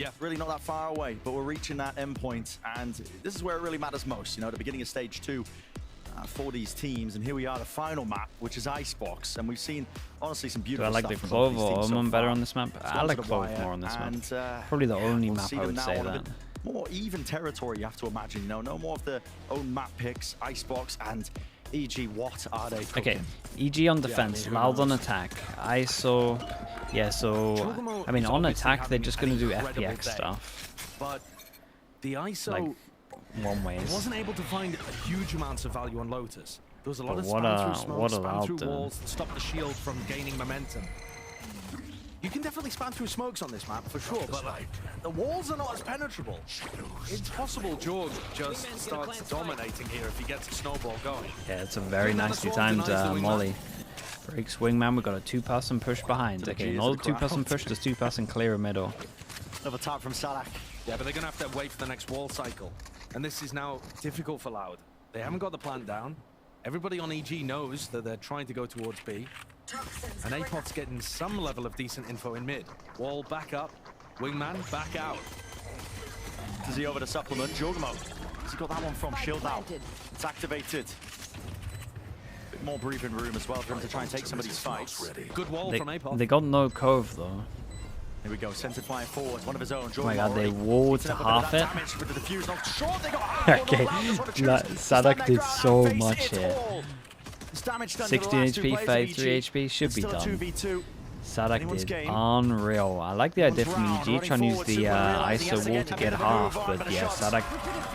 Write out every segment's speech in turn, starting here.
Yeah, really not that far away, but we're reaching that endpoint, and this is where it really matters most. You know, the beginning of stage 2 for these teams, and here we are, the final map, which is Icebox, and we've seen honestly some beautiful stuff. Do I like the Clove or Omen better on this map? I like Clove more on this map. Probably the only map I would say that. More even territory, you have to imagine. No more of the own map picks. Icebox and EG, what are they cooking? Okay, EG on defense, Loud on attack, ISO. Yeah, so I mean on attack they're just gonna do FPX stuff. But the ISO like one ways. wasn't able to find huge amounts of value on Lotus. There was a lot of what spam through smoke, spam through doing? walls to stop the shield from gaining momentum. You can definitely spam through smokes on this map for sure, but like the walls are not as penetrable. It's possible Jorg just starts dominating here if he gets a snowball going. Yeah, it's a very nicely timed molly. Breaks wingman. We got a 2-person push behind. Okay, another 2-person push. Just 2-person clear middle. Another tap from Sadak. Yeah, but they're gonna have to wait for the next wall cycle, and this is now difficult for Loud. They haven't got the plant down. Everybody on EG knows that they're trying to go towards B. And Apot's getting some level of decent info in mid. Wall back up, wingman back out. Does he over the supplement? Jorgmo. Has he got that one from shield now? It's activated. Bit more breathing room as well for him to try and take some of these fights. Good wall from Apot. They got no cove though. Here we go, centered flying forward, one of his own. Oh my god, they walled to half it. Okay, Sadak did so much here. 16 HP, 33 HP, should be done. Sadak did unreal. I like the idea from EG trying to use the ISO wall to get half, but yeah, Sadak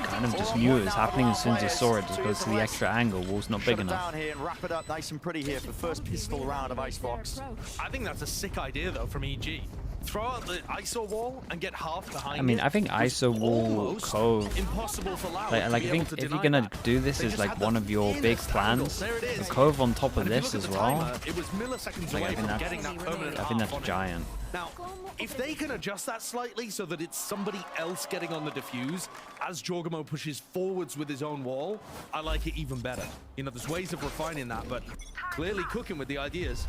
kind of just knew it was happening as soon as he saw it. Just goes to the extra angle. Wall's not big enough. Down here and wrap it up nice and pretty here for first pistol round of Icebox. I think that's a sick idea though from EG. Throw out the ISO wall and get half behind. I mean, I think ISO wall cove. Impossible for Loud. Like I think if you're gonna do this as like one of your big plans, the cove on top of this as well. It was milliseconds Like, away from getting that permanent. I think that's giant. Now, if they can adjust that slightly so that it's somebody else getting on the defuse as Jorgmo pushes forwards with his own wall, I like it even better. You know, there's ways of refining that, but clearly cooking with the ideas.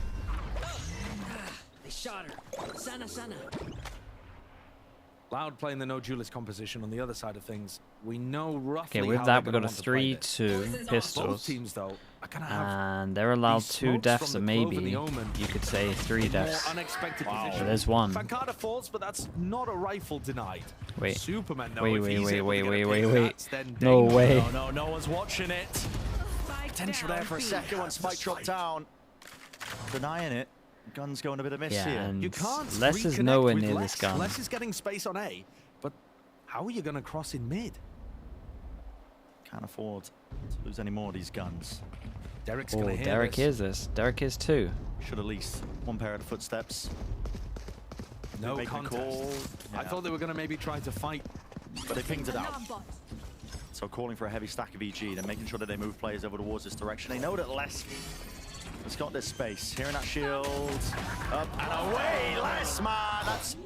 They shot her. Sana. Loud playing the no duelist composition on the other side of things. We know roughly. Okay, with how that they're we got a gonna want to play this. 3-2 Both pistols, teams though are gonna have and they're allowed these 2 smokes deaths, from and the Clove maybe and the Omen. you could say 3 deaths. More unexpected So position. there's one. Fankata falls, but that's not a rifle denied. Wait. Superman, no, Wait. No No way. No one's watching it. Potential there for a second when Spike dropped down. Denying it. Gun's going a bit of miss Yeah, here. and You can't Les is reconnect nowhere with near Les. this gun. Les is getting space on A, but how are you going to cross in mid? Can't afford to lose any more of these guns. Derek's Oh, going to hear Derek this. hears this. Derek hears 2. Should at least one pair of the footsteps. No Make the contest. call. I Yeah. thought they were going to maybe try to fight. But they pinged it out. So calling for a heavy stack of EG, they're making sure that they move players over towards this direction. They know that Les has got this space. Hearing that shield. Up and away, Les, man. That's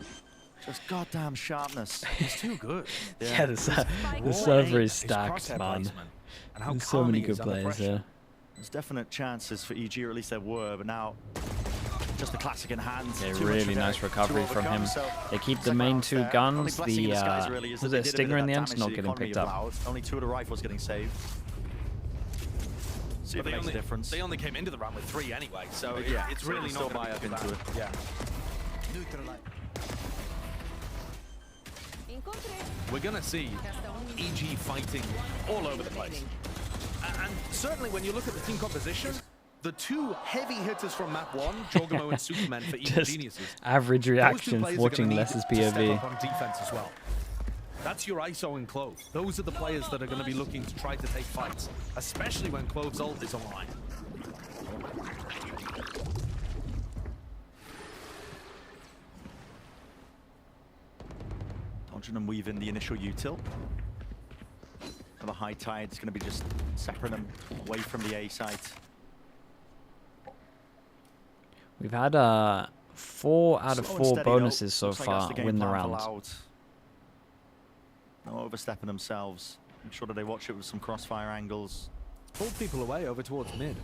just goddamn sharpness. It's too good. Yeah, the server is stacked, man. And how There's so calm many he good is under players pressure. here. There's definite chances for EG, or at least there were, but now just the classic in hand. Yeah, Too much really for nice Derek recovery to from overcome, him. so They keep the second main round's 2 fair. guns. Only blessing in disguise, really, is Was that it they a did Stinger in bit the of end? that Not damage to the getting economy picked of up. Loud. Only 2 of the rifles getting saved. See if But it makes a difference. they only came into the round with 3 anyway, so Yeah, it's so really still not buy up going to into be it. Yeah. We're going to see EG fighting all over the place. And certainly when you look at the team composition, the 2 heavy hitters from map 1, Jorgmo and Superman for Evil Just Geniuses. average Those 2 reactions players are watching gonna need Les's to step POV. up on defense as well. That's your ISO and Clove. Those are the players that are going to be looking to try to take fights, especially when Clove's ult is online. Dodging and weaving the initial util. The high tide's going to be just separating them away from the A site. We've had 4 out of Slow and 4 steady, though. bonuses so Looks like that's far. the game Win the plan for round. Loud. No overstepping themselves. I'm sure that they watch it with some crossfire angles. Pulled people away over towards mid.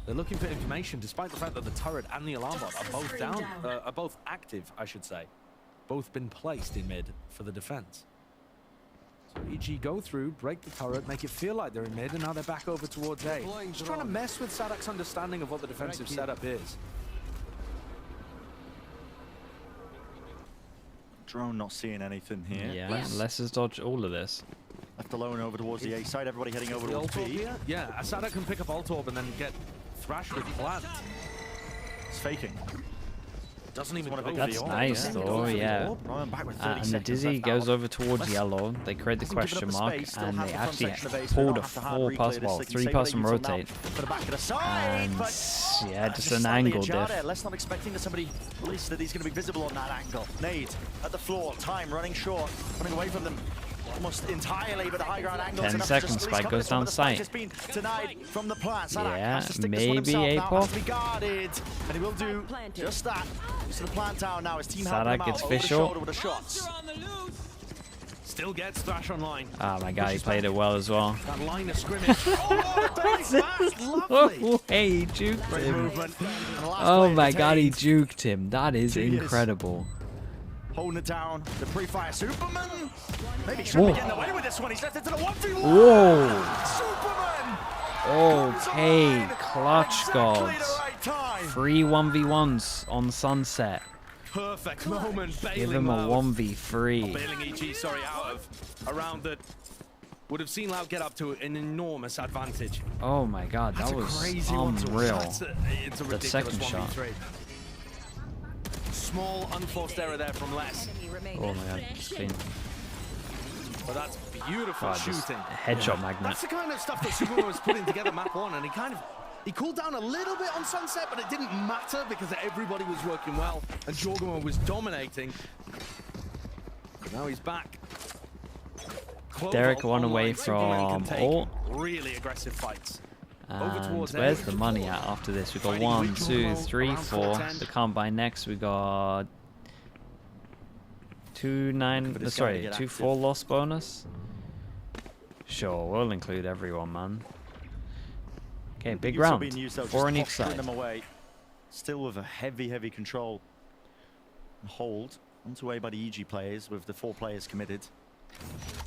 They're looking for information, despite the fact that the turret and the alarm bot are both down, are both active, I should say. both been placed in mid for the defense. So EG go through, break the turret, make it feel like they're in mid, and now they're back over towards A. Just trying to mess with Sadak's understanding of what the defensive setup is. Drone not seeing anything here. Yeah, Les has dodged all of this. Left alone over towards the A side. Everybody heading over towards B. Yeah, Sadak can pick up Alt Orb and then get thrashed with plant. It's faking. Doesn't even want to That's nice though, yeah. And the Dizzy goes over towards yellow. They create the question mark, and they actually pulled a 3-person rotate. And yeah, just an angle diff. Let's not expecting that somebody, at least that he's going to be visible on that angle. Nade at the floor, time running short, running away from them. Almost entirely, but the high ground angle. 10 seconds, Spike goes down sight. From the plant. Yeah, maybe Apo. And he will do just that. To the plant down now. His team Sadak gets visual. With the shots. Still gets Thrash online. Oh my god, he played it well as well. That line of scrimmage. Oh, hey, he juked him. Oh my god, he juked him. That is incredible. Holding it down, the pre-fire Superman. Maybe Shrimp getting away with this one. He's left it to the 1v1. Whoa. Superman. Okay, clutch gods. 3 1v1s on Sunset. Perfect moment. Give him a 1v3. Bailing EG, sorry, out of a round that would have seen Loud get up to an enormous advantage. Oh my god, that was unreal. It's a the second shot. Small unforced error there from Les. Oh my god, clean. But that's beautiful shooting. Headshot magnet. That's the kind of stuff that Superman was putting together map 1, and he cooled down a little bit on Sunset, but it didn't matter because everybody was working well and Jorgamo was dominating. Now he's back. Derek won away from ult. Really aggressive fights. And where's the money at after this? We got 1, 2, 3, 4. The combine next. We got 2 4 loss bonus. Sure, we'll include everyone, man. Okay, big round. 4 on each side. Still with a heavy control and hold. Onto away by the EG players with the 4 players committed.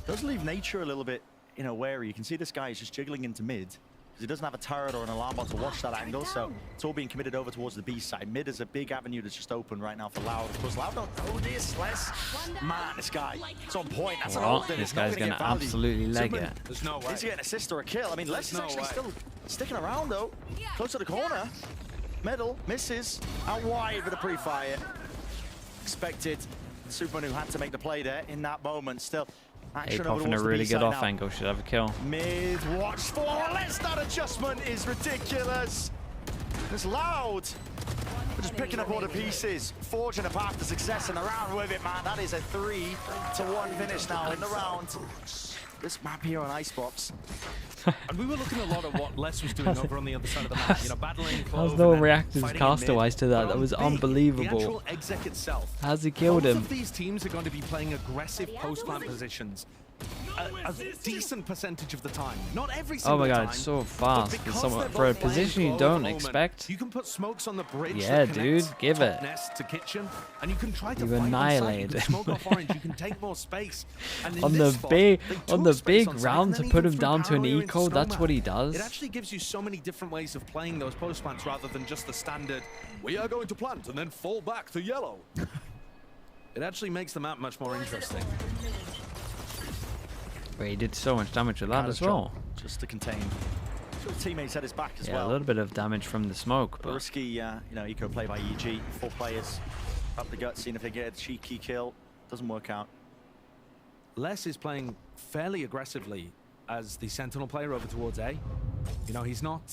Does leave Nature a little bit, wary. You can see this guy is just jiggling into mid. Because he doesn't have a turret or an alarm bot to watch that angle, so it's all being committed over towards the B side. Mid is a big avenue that's just open right now for Loud. Of course, Loud don't know this, Les. Man, this guy, it's on point. That's an ult. This guy's going to absolutely leg it. There's no way. Is he getting an assist or a kill? I mean, Les is actually still sticking around, though. Close to the corner. Middle, misses. Out wide with a pre-fire. Expected. Superman who had to make the play there in that moment still. Apoff in a really good off angle, should have a kill. Mid, watch for Les. That adjustment is ridiculous. It's Loud. We're just picking up all the pieces, forging a path to success in the round with it, man. That is a 3-1 finish now in the round. This map here on Icebox. And we were looking a lot at what Les was doing over on the other side of the map, battling. How's no one reacted caster-wise to that? That was unbelievable. The actual exec itself. How's he killed him? Both of these teams are going to be playing aggressive post-plant positions a decent percentage of the time. Not every single time. Oh my god, it's so fast. For a position you don't expect. You can put smokes on the bridge. Yeah, dude, give it. Nest to kitchen, and you can try to annihilate him. Smoke off orange. You can take more space. And on the big round to put him down to an eco, that's what he does. It actually gives you so many different ways of playing those post plants rather than just the standard. We are going to plant and then fall back to yellow. It actually makes the map much more interesting. But he did so much damage with that as well. Just to contain. So his teammates had his back as well. Yeah, a little bit of damage from the smoke. But risky, eco play by EG. 4 players up the gut, seeing if they get a cheeky kill. Doesn't work out. Les is playing fairly aggressively as the Sentinel player over towards A. He's not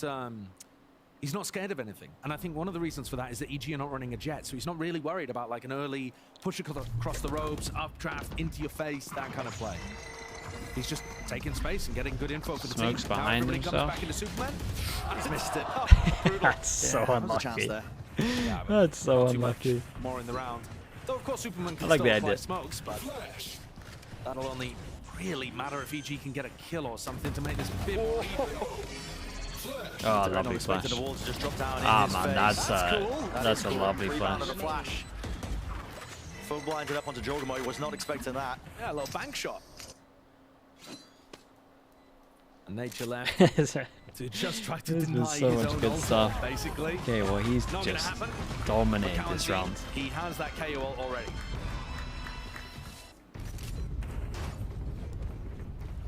scared of anything. And I think one of the reasons for that is that EG are not running a jet, so he's not really worried about like an early push across the ropes, updraft, into your face, that kind of play. He's just taking space and getting good info for the Smoke's team. behind now himself. Comes back into Superman. He's missed it. That's so unlucky. Yeah, that's so unlucky. More in the round. Though of course Superman can like still the apply idea. smokes, but that'll only really matter if EG can get a kill or something to make this a bit more even. Oh, lovely flash. Ah man, that's a lovely flash. full blinded up onto Jorgamo. He was not expecting that. Yeah, a little bank shot. And Nature left to just try to deny so his much own good ultimate, stuff. basically. Okay, well, he's Not just gonna happen. dominated this McCowan, round. He has that KO already.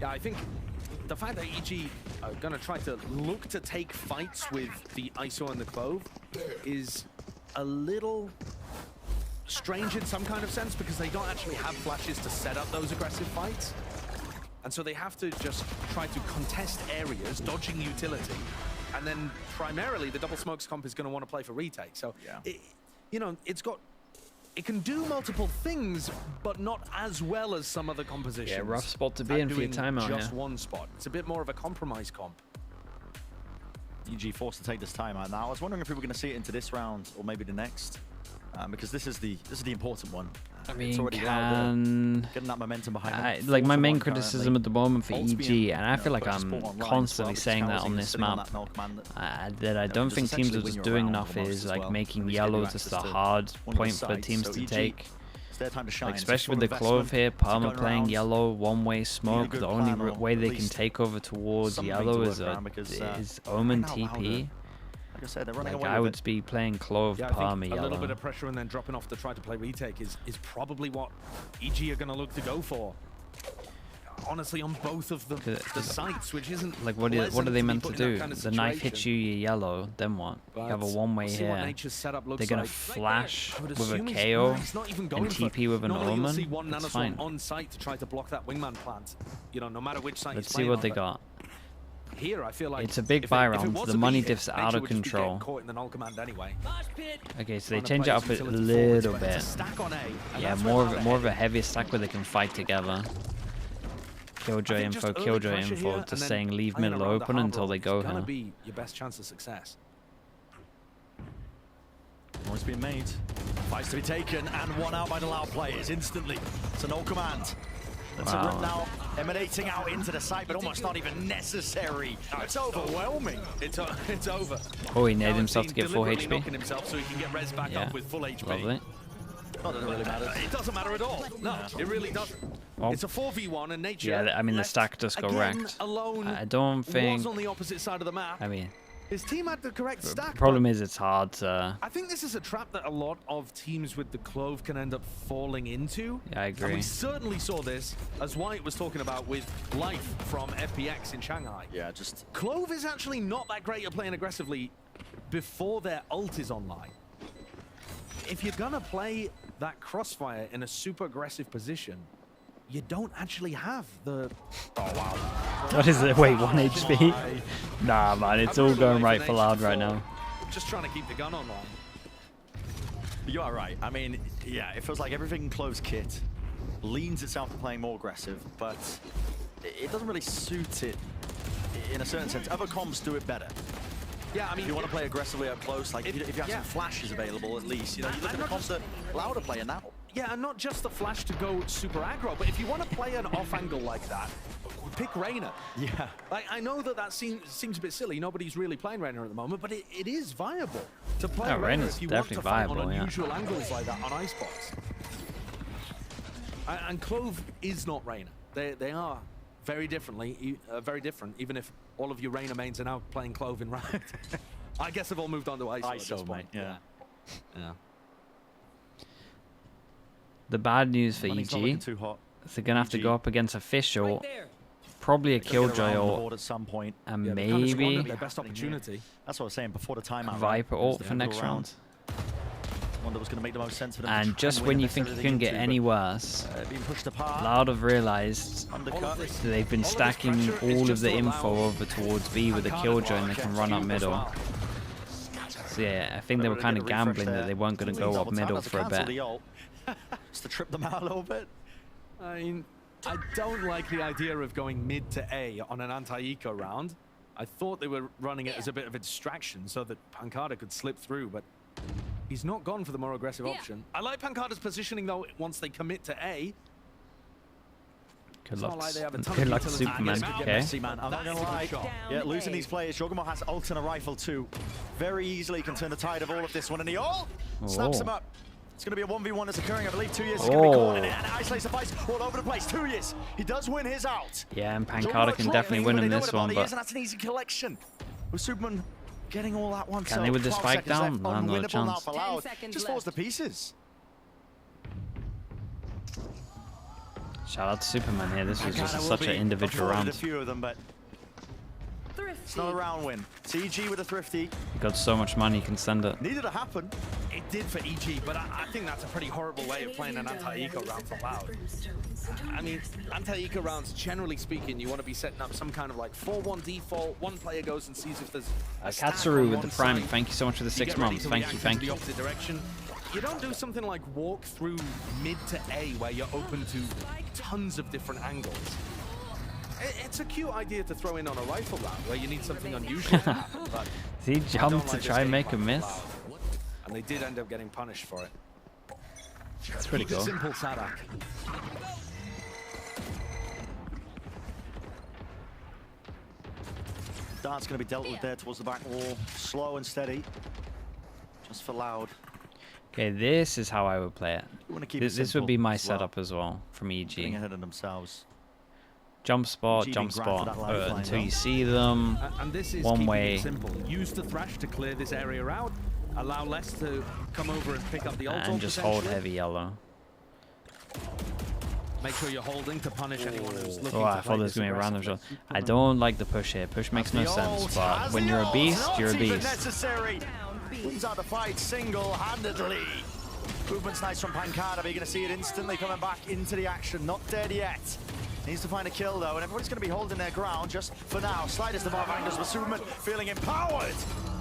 Yeah, I think the fact that EG are going to try to look to take fights with the ISO and the Clove is a little strange in some kind of sense, because they don't actually have flashes to set up those aggressive fights. And so they have to just try to contest areas, dodging utility, and then primarily the double smokes comp is going to want to play for retake. So, yeah. You know, it can do multiple things, but not as well as some other compositions. Yeah, rough spot to be in for your timeout. Just one spot. It's a bit more of a compromise comp. EG forced to take this timeout now. I was wondering if we were going to see it into this round or maybe the next, because this is the important one. I mean, it's already getting that momentum behind. like my main criticism at the moment for Ult's EG, being, and I feel like I'm constantly saying that on this map, that I don't think teams are just doing enough is like making yellow just a hard point for teams to take. Like, especially with the Clove here, Palmer playing yellow, one-way smoke. The only way they can take over towards yellow is Omen TP. Like I said, they're running Like, away I with would be playing Clove, Palmer, a little yellow. bit of pressure and then dropping off to try to play retake is probably what EG are going to look to go for. Honestly, on both of the sites, which isn't like, what are they meant to do? The knife hits you, you're yellow, then what? You have a one-way here. They're gonna flash with a KO and TP with an Omen. That's fine. On site to try to block that wingman plant. You know, no matter which side. Let's see what they got. Here, I feel like it's a big buy round. The money diff's out of control. Anyway. Okay, so they change it up a little bit. Yeah, more of a heavier stack where they can fight together. Killjoy info, just saying leave middle open until they go here. Be your best chance of success. More is being made. Fights to be taken and one out by the Loud players instantly. It's an all command. That's a rip now emanating out into the site, but almost not even necessary. It's overwhelming. It's over. Oh, he nailed himself to get full HP. Himself so he can get res back up with full HP. Lovely. Not that it really matters. It doesn't matter at all. No, it really doesn't. Well, it's a 4v1 and Nature. Yeah, I mean the stack just got wrecked. I don't think. Was on the opposite side of the map. I mean, his team had the correct stack. The problem is it's hard to. I think this is a trap that a lot of teams with the Clove can end up falling into. Yeah, I agree. And we certainly saw this, as White was talking about with Life from FPX in Shanghai. Yeah, just Clove is actually not that great at playing aggressively before their ult is online. If you're gonna play that Crossfire in a super aggressive position, you don't actually have the... Oh, wow. What is it? Wait, 1 HP? Nah, man, it's all going right for Loud right now. Just trying to keep the gun online. You are right. I mean, yeah, it feels like everything in Clove's kit leans itself to playing more aggressive, but it doesn't really suit it in a certain sense. Other comps do it better. Yeah, I mean, if you want to play aggressively up close, like if you have some flashes available at least, you know, you look at the comps that Loud are playing now. Yeah, and not just the flash to go super aggro, but if you want to play an off angle like that, pick Reyna. Yeah. Like, I know that seems a bit silly. Nobody's really playing Reyna at the moment, but it is viable to play Reyna if you want to fight on unusual angles like that on Icebox. And Clove is not Reyna. They are very different, even if all of your Reyna mains are now playing Clove in ranked. I guess they've all moved on to ISO at this point. Yeah. The bad news for EG is they're going to have to go up against Official, probably a Killjoy ult, at some point. And maybe their best opportunity. That's what I was saying before the timeout. Viper ult for next round. One that was going to make the most sense for them. And just when you think it couldn't get any worse, Loud have realized that they've been stacking all of the info over towards B with a Killjoy and they can run up middle. So yeah, I think they were kind of gambling that they weren't going to go up middle for a bit. Just to trip them out a little bit. I mean, I don't like the idea of going mid to A on an anti-eco round. I thought they were running it as a bit of a distraction so that Pancada could slip through, but he's not gone for the more aggressive option. I like Pancada's positioning though once they commit to A. Good luck, Superman. Okay. Man. I'm not gonna lie. Yeah, losing these players. Jorgamo has ult and a rifle too. Very easily can turn the tide of all of this one, and he snaps him up. It's going to be a 1v1 that's occurring, I believe. 2 years is going to be caught in it, and isolates the fight all over the place. 2 years. He does win his out. Yeah, and Pancada can definitely win in this one, but that's an easy collection. With Superman getting all that one. Can they with this spike down? Man, no chance. Just falls to pieces. Shout out to Superman here. This was just such an individual round. A few of them, but it's not a round win. It's EG with a thrifty. He got so much money, he can send it. Needed to happen. It did for EG, but I think that's a pretty horrible way of playing an anti-eco round for Loud. I mean, anti-eco rounds, generally speaking, you want to be setting up some kind of like 4-1 default. One player goes and sees if there's a Katsuru with the prime. Thank you so much for the 6 months. Thank you, thank you. The opposite direction. You don't do something like walk through mid to A where you're open to tons of different angles. It's a cute idea to throw in on a rifle round where you need something unusual to happen, but he jumped to try and make a miss. And they did end up getting punished for it. That's pretty cool. Simple Sadak. Dart's going to be dealt with there towards the back wall. Slow and steady. Just for Loud. Okay, this is how I would play it. This would be my setup as well from EG. Getting ahead of themselves. Jump spot until you see them. And this is one way. Simple. Use the thrash to clear this area out. Allow Les to come over and pick up the ult. And just hold heavy yellow. Make sure you're holding to punish anyone who's looking I thought there was going to be a random shot. I don't like the push here. Push makes no sense, but when you're a beast, you're a beast. Wins out the fight single-handedly. Movement's nice from Pancada, but you're going to see it instantly coming back into the action. Not dead yet. Needs to find a kill, though, and everybody's going to be holding their ground just for now. Slightest of angles, but Superman feeling empowered.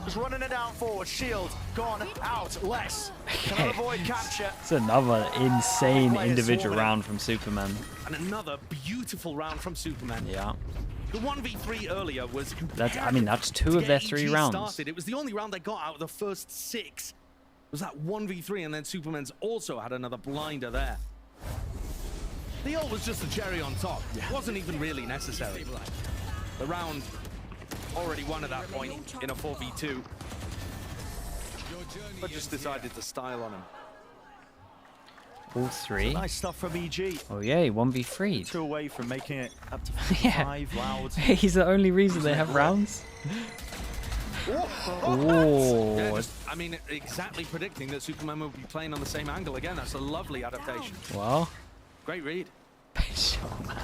Just running it down forward. Shield gone out. Less. Can avoid capture. It's another insane individual round from Superman. And another beautiful round from Superman. Yeah. The 1v3 earlier was... That's 2 of their 3 rounds. Started. It was the only round they got out of the first 6. It was that 1v3, and then Superman's also had another blinder there. The ult was just a cherry on top. It wasn't even really necessary. The round already won at that point in a 4v2. But just decided to style on him. All 3. Nice stuff from EG. Oh yeah, 1v3. 2 away from making it up to 5 Loud. He's the only reason they have rounds. Oh. Yeah, I mean, exactly predicting that Superman will be playing on the same angle again. That's a lovely adaptation. Well. Great read. Sure, man.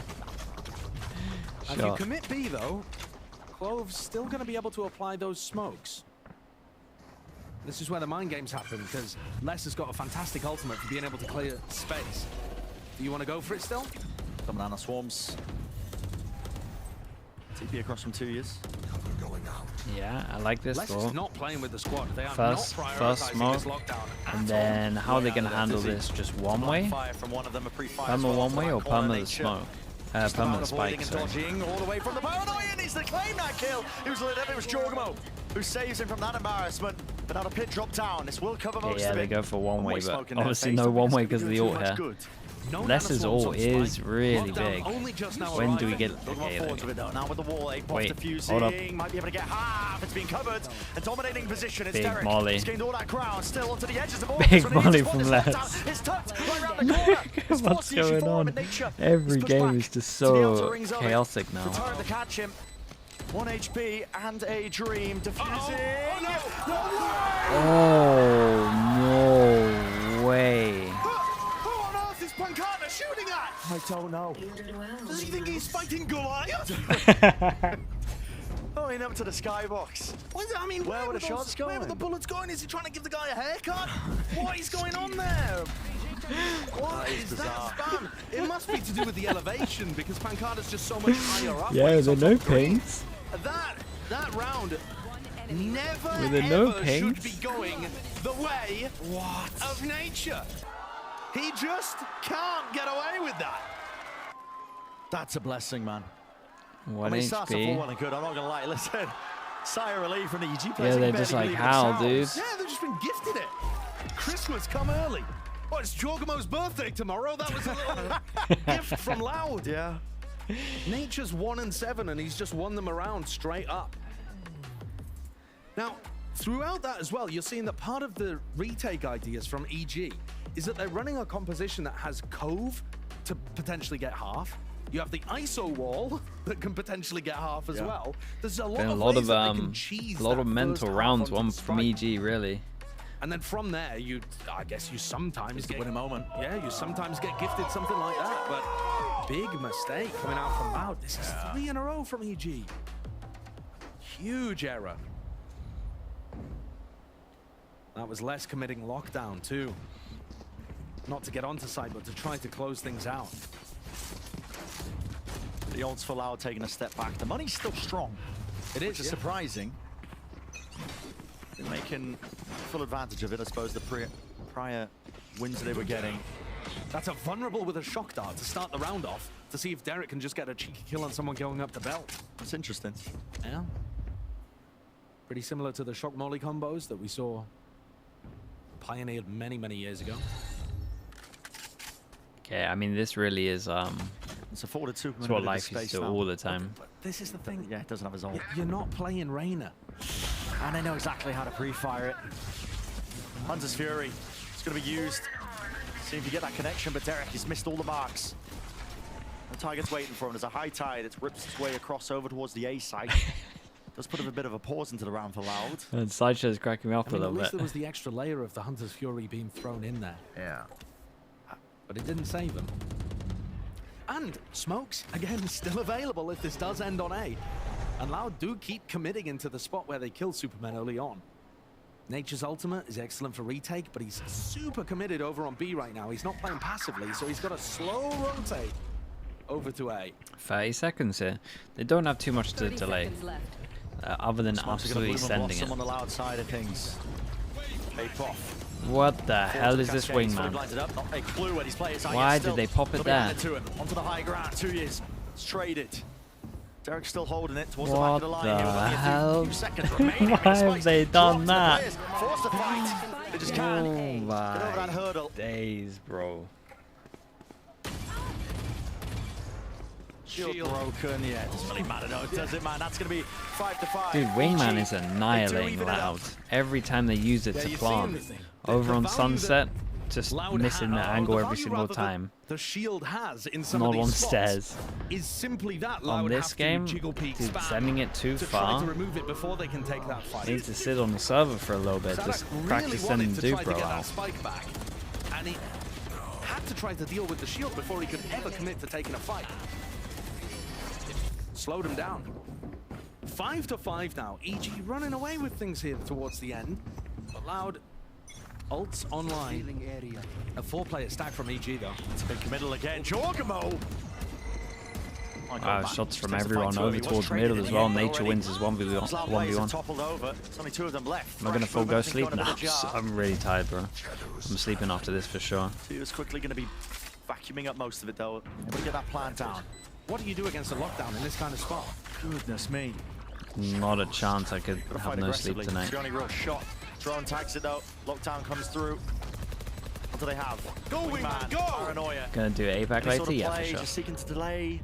If you commit B, though, Clove's still going to be able to apply those smokes. This is where the mind games happen, because Les has got a fantastic ultimate for being able to clear space. Do you want to go for it still? Coming down the swarms. TP across from 2 years. Yeah, I like this. Les is not playing with the squad. They are first smoke, and then how are they going to handle this? Just one way? Perma one way or perma the smoke? Perma the spike. Dodging all the way from the paranoia, and he's to claim that kill. It was lit up. It was Jorgamo who saves him from that embarrassment. But now the pit dropped down. This will cover most of it. Yeah, they go for one way, but obviously no one way because of the ult here. Les's ult is really big. When do we get... Okay, now with the wall, wait, hold up. Might be able to get half. It's been covered. A dominating position. It's Big Molly. He's gained all that ground. Still onto the edges of all. Big Molly from Les. It's tucked right around the corner. What's going on? Every game is just so chaotic now. Return to catch him. 1 HP and a dream defusing. Oh, no way. Pancada shooting at? I don't know. Does he think he's fighting Goliath? Going up to the skybox. I mean, where were the shots going? Where were the bullets going? Is he trying to give the guy a haircut? What is going on there? What is that spam? It must be to do with the elevation, because Pancada's just so much higher up. Yeah, there are no pings. That round never should be going the way of nature. He just can't get away with that. That's a blessing, man. 1 HP. Starts off well and good. I'm not gonna lie. Listen, sigh of relief from the EG players. Yeah, they're just like, how, dude? Yeah, they've just been gifted it. Christmas come early. Oh, it's Jorgamo's birthday tomorrow. That was a little gift from Loud. Yeah. Nature's 1 and 7, and he's just won them around straight up. Now, throughout that as well, you're seeing that part of the retake ideas from EG is that they're running a composition that has Cove to potentially get half. You have the ISO wall that can potentially get half as well. There's a lot of ways that they can cheese a lot of that mental first rounds, half one onto from strike. EG, really. And then from there, I guess you sometimes get win a moment. Yeah, you sometimes get gifted something like that. But big mistake coming out from Loud. This is 3 in a row from EG. Huge error. That was less committing lockdown too. Not to get onto site, but to try to close things out. The odds for Loud taking a step back. The money's still strong. It is, which is surprising. They're making full advantage of it, I suppose, the prior wins they were getting. That's a vulnerable with a shock dart to start the round off, to see if Derek can just get a cheeky kill on someone going up the belt. That's interesting. Yeah. Pretty similar to the shock molly combos that we saw pioneered many, many years ago. Okay, I mean, this really is It's afforded Superman. it's what life used to do all the time. But this is the thing. Yeah, it doesn't have his ult. You're not playing Reyna. And they know exactly how to pre-fire it. Hunter's Fury. It's going to be used. See if you get that connection, but Derek has missed all the marks. The target's waiting for him. There's a high tide. It's ripped its way across over towards the A site. Does put a bit of a pause into the round for Loud. And Sideshow's cracking me up a little at least bit. there was the extra layer of the Hunter's Fury being thrown in there. Yeah. But it didn't save him. And smokes, again, still available if this does end on A. And Loud do keep committing into the spot where they kill Superman early on. Nature's ultimate is excellent for retake, but he's super committed over on B right now. He's not playing passively, so he's got a slow rotate over to A. 30 seconds here. They don't have too much to delay, other than absolutely sending it. on the Loud side of things. Off. What the hell is this wingman? Why did they pop it there? Onto the high ground, 2 years. It's traded. Derek's still holding it towards What the back of the line. the hell? Why have they done that? Forced to fight. They just can't Oh get over that my hurdle. days, bro. Shield broken, yeah, it doesn't really matter though, does it, man? That's going to be 5-5. Dude, wingman is annihilating Loud. Every time they use it to plant. Over on Sunset, just missing the angle every single time. The shield has in some Not of these on spots stairs. is simply that On Loud this have game, to jiggle peek dude, spam sending it too to far. try to remove it before they can take that fight. Needs to sit on the server for a little bit, just practice sending to try to Dupro get that out. spike back, and he had to try to deal with the shield before he could ever commit to taking a fight. Slowed him down. 5-5 now. EG running away with things here towards the end. But Loud ults online. A 4-player stack from EG though. It's a big committal again. Jorgamo! Shots from everyone over towards middle as well. Nature wins his 1v1. Toppled over. There's only 2 of them left. I'm not gonna full go sleep now. I'm really tired, bro. I'm sleeping after this for sure. He was quickly going to be vacuuming up most of it though. Able to get that plant down. What do you do against a lockdown in this kind of spot? Goodness me. Not a chance I could have no sleep tonight. It's the only real shot. Drone tags it though. Lockdown comes through. What do they have? Go, Wingman! Go! Paranoia. Gonna do APAC later? Yeah, for sure. Just seeking to delay.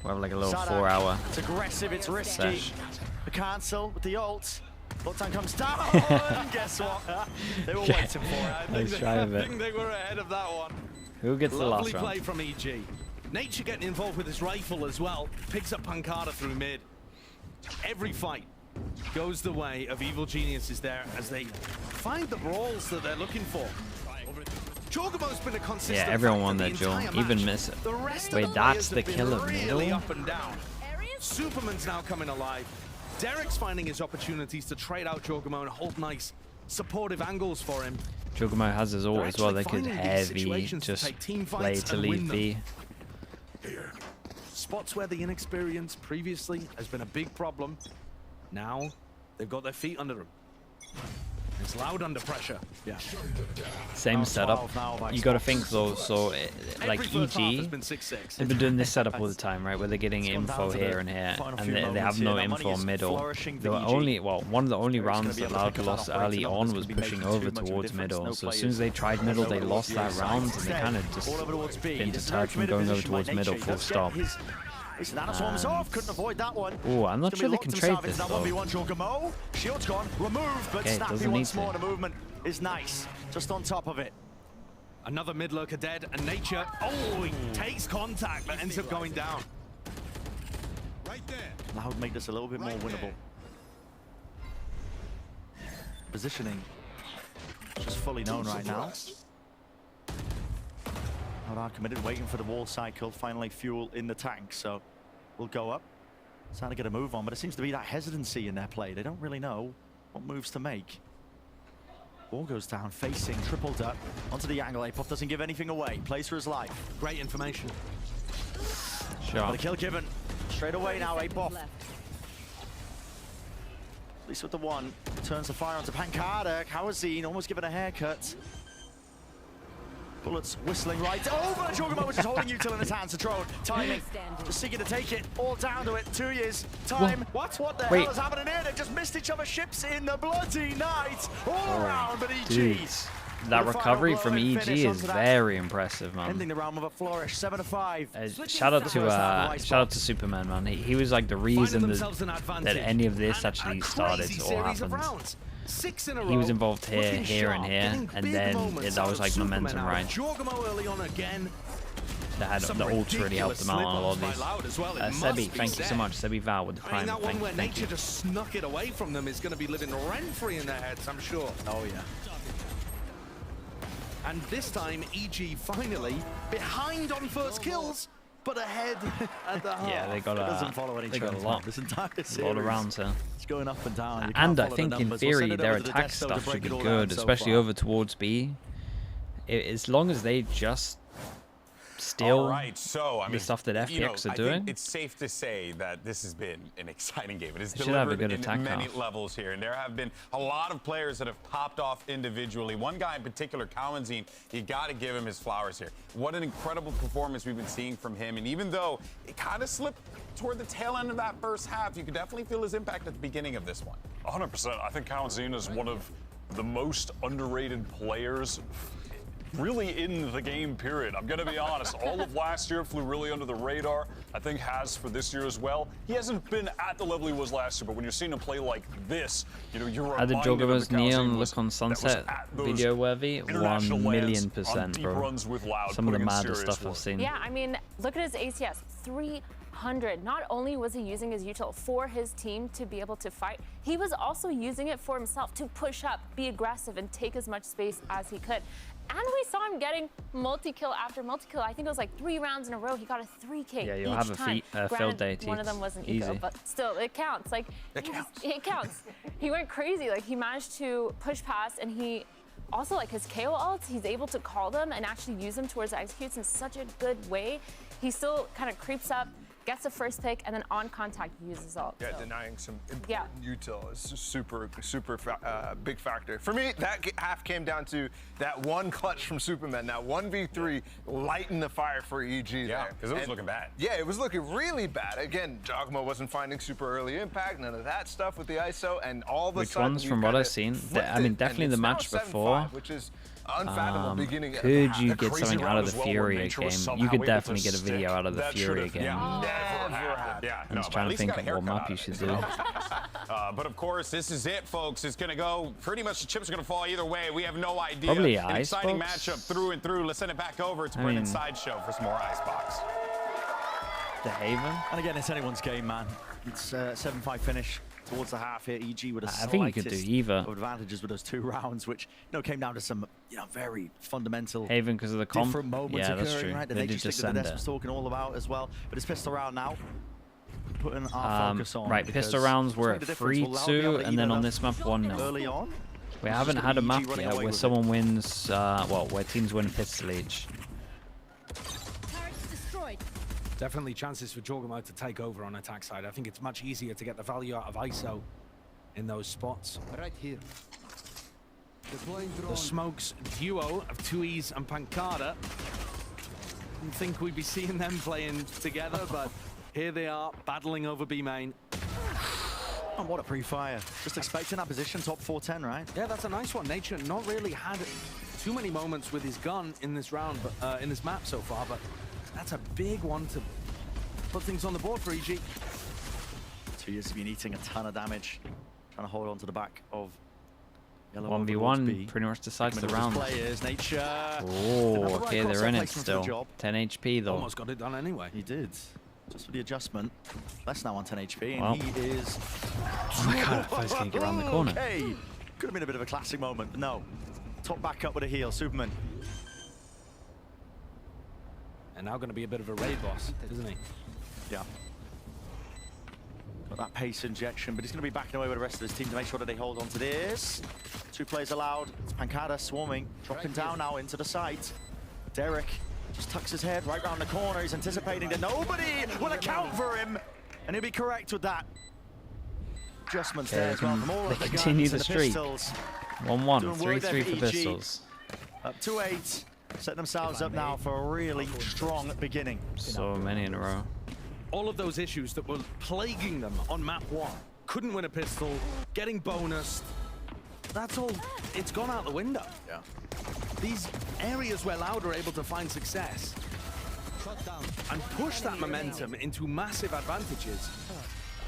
We'll have like a little Sadak, 4-hour. It's aggressive, it's risky. sesh. The cancel with the ult. Lockdown comes down. Guess what? They were Okay. waiting for it. Let's try a bit. I think they were ahead of that one. Who gets the last Lovely play round? from EG. Nature getting involved with his rifle as well. Picks up Pancada through mid. Every fight goes the way of Evil Geniuses there as they find the brawls that they're looking for. Jorgamo's been a consistent Yeah, everyone won factor that the duel. entire Even match. miss it. The rest Wait, of the that's players the have been kill of really middle? up and down. Superman's now coming alive. Derek's finding his opportunities to trade out Jorgamo and hold nice supportive angles for him. Jugamo has his ult They're as well. They actually could finding these heavy situations to just take team play fights to and leave win them. B. Spots where the inexperience previously has been a big problem. Now they've got their feet under them. It's Loud under pressure. Yeah. Same setup. You got to think though. So like Every first half has EG, been 6-6. they've been doing this setup all the time, right? Where they're getting info here and here, and they have no info middle. They were only one of the only rounds that Loud lost early on was pushing over towards middle. So as soon as they tried middle, they lost that round, and they kind of just been deterred from going over towards middle. Full stop. Couldn't avoid that one. Oh, I'm not sure they can trade this though. Shield's gone, removed, but Okay, Snappy doesn't need once more. to. The movement is nice, just on top of it. Another mid lurker dead, and Nature, oh, he takes contact, but ends up going down. Right there. Loud make this a little bit more winnable. Positioning just fully known right now. Loud are committed, waiting for the wall cycle, finally fuel in the tank, so we'll go up. Trying to get a move on, but it seems to be that hesitancy in their play. They don't really know what moves to make. Wall goes down, facing, tripled up onto the angle. Apop doesn't give anything away. Plays for his life. Great information. Sure. But a kill given. Straight away now, Apop. At least with the one. Turns the fire onto Pancada. Kawazine almost given a haircut. Bullets whistling right over. Jorgamo was just holding Util in his hands. Throne timing. Just seeking to take it. All down to it. 2 years. Time. What the hell is happening here? They've just missed each other's ships in the bloody night. All around, but EG. That recovery from EG is very impressive, man. Ending the round with a flourish. 7-5. Shout out to Superman, man. He was like the reason that any of this actually started or happened. 6 in a row. He was involved here, and here, and then that was like momentum, right? Jorgamo early on again. The ults really helped them out on a lot of these. Sebi, thank you so much. Sebi Val with the prime. That one where Nature just snuck it away from them is going to be living rent-free in their heads, I'm sure. Oh, yeah. And this time, EG finally behind on first kills, but ahead at the half. Yeah, they got a lot. This entire series. A lot of rounds here. It's going up and down. And I think in theory their attack stuff should be good, especially over towards B. As long as they just steal the stuff that FPX are doing. It's safe to say that this has been an exciting game. It has should have a delivered good attack in many half. levels here, and there have been a lot of players that have popped off individually. One guy in particular, Kawazine, you got to give him his flowers here. What an incredible performance we've been seeing from him, and even though it kind of slipped toward the tail end of that first half, you could definitely feel his impact at the beginning of this one. 100%. I think Kawazine is one of the most underrated players really in the game, period. I'm going to be honest. All of last year flew really under the radar. I think has for this year as well. He hasn't been at the level he was last year, but when you're seeing him play like this, you're How did Jorgamo's Neon look on Sunset video worthy? 1,000,000%, bro. Some of the maddest stuff I've seen. Yeah, I mean, look at his ACS. 300. Not only was he using his util for his team to be able to fight, he was also using it for himself to push up, be aggressive, and take as much space as he could. And we saw him getting multi-kill after multi-kill. I think it was like 3 rounds in a row. He got a 3K Yeah, you'll each have a time. field day. One of them wasn't eco, but still, it counts. Like it counts. He went crazy. Like he managed to push past, and he also like his KO ults. He's able to call them and actually use them towards the executes in such a good way. He still kind of creeps up, gets the first pick, and then on contact uses ult. Yeah, so. denying some important util is a super big factor. For me, that half came down to that one clutch from Superman. That 1v3 lightened the fire for EG there. Yeah, because it was looking bad. Yeah, it was looking really bad. Again, Jorgamo wasn't finding super early impact, none of that stuff with the ISO, and all of a sudden, ones from what I've seen? I mean, definitely the match before. Which is unfathomable beginning. Could you get something out of the Fury game? You could definitely get a video out of the Fury game. Never happened. Yeah, I'm just trying to think of what map you should do. But of course, this is it, folks. It's going to go, pretty much the chips are going to fall either way. We have no idea. Probably An Icebox. exciting matchup through and through. Let's send it back over to Brendan Sideshow for some more Icebox. The Haven. And again, it's anyone's game, man. It's 7-5 finish towards the half here. EG with a I think you could do either. Advantages with those 2 rounds, which came down to some very fundamental Haven because of the comp. different moments Yeah, that's occurring, true. right? They The did nature just stick that send the Des it. was talking all about as well. But it's pistol round now. Putting our focus on. Right, pistol rounds were at 3-2, and then on this map 1-0. Early on. We haven't had a map yet where someone wins, where teams win pistol each. Definitely chances for Jorgamo to take over on attack side. I think it's much easier to get the value out of ISO in those spots. Right here. The Smokes duo of 2Es and Pancada. Didn't think we'd be seeing them playing together, but here they are battling over B main. Oh, what a pre-fire. Just expecting that position, top 410, right? Yeah, that's a nice one. Nature not really had too many moments with his gun in this round, but in this map so far, but that's a big one to put things on the board for EG. 2 years have been eating a ton of damage, trying to hold on to the back of 1v1 pretty much decides the round. Oh, okay, they're in it still. 10 HP though. Almost got it done anyway. He did. Just for the adjustment. Less now on 10 HP, and Well. he is... Oh my god, I thought he was going to get around the corner. Okay. Could have been a bit of a classic moment, but no. Top back up with a heal, Superman. And now going to be a bit of a raid boss, isn't he? Yeah. Got that pace injection, but he's going to be backing away with the rest of his team to make sure that they hold on to this. 2 players allowed. It's Pancada swarming, dropping down now into the site. Derek just tucks his head right round the corner. He's anticipating that nobody will account for him, and he'll be correct with that. Adjustments there as well from all of the continue guns the and streak. pistols. 1-1, Doing work there 3-3 for for EG. pistols. Up to 8, setting themselves up now for a really strong beginning. So many in a row. All of those issues that were plaguing them on map 1. Couldn't win a pistol, getting bonused. That's all, it's gone out the window. Yeah. These areas where Loud are able to find success and push that momentum into massive advantages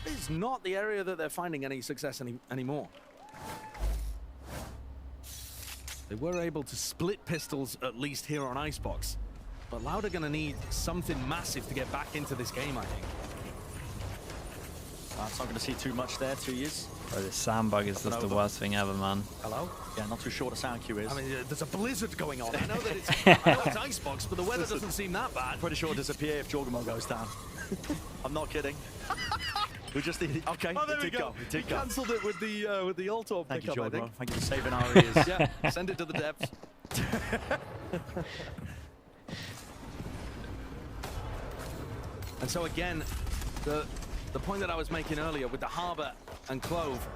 is not the area that they're finding any success anymore. They were able to split pistols at least here on Icebox, but Loud are going to need something massive to get back into this game, I think. It's not going to see too much there, 2 years. Bro, this sandbag is just the worst thing ever, man. Hello? Yeah, not too sure what a sound cue is. I mean, there's a blizzard going on. I know that it's, Icebox, but the weather doesn't seem that bad. Pretty sure it'll disappear if Jorgamo goes down. I'm not kidding. We just need... Okay, Oh, there we it did go. It did go. Cancelled it with the Altor Thank you, pickup, I Jorgamo. think. Thank you for saving our ears. Yeah, send it to the depths. And so again, the point that I was making earlier with the Harbor and Clove,